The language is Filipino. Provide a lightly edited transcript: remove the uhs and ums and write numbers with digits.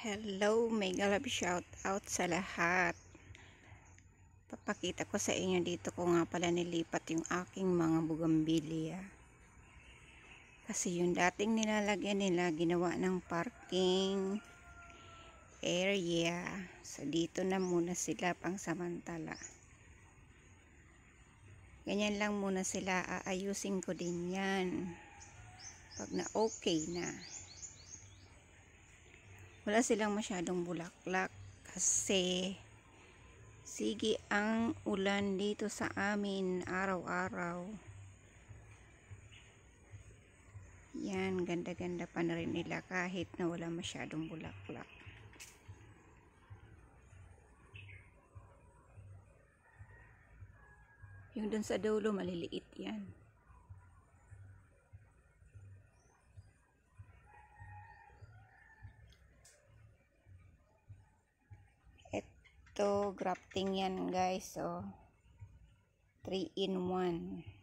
Hello, mega love shout out sa lahat. Papakita ko sa inyo dito ko nga pala nilipat yung aking mga bugambilya. Kasi yung dating nilalagyan nila ginawa ng parking area. So dito na muna sila pang samantala. Ganyan lang muna sila, aayusin ko din yan. Pag na okay na. Wala silang masyadong bulaklak kasi sige ang ulan dito sa amin araw-araw. Yan, ganda-ganda pa na rin nila kahit na wala masyadong bulaklak. Yung dun sa dulo maliliit yan. Ito, grafting yan guys. So, 3 in 1.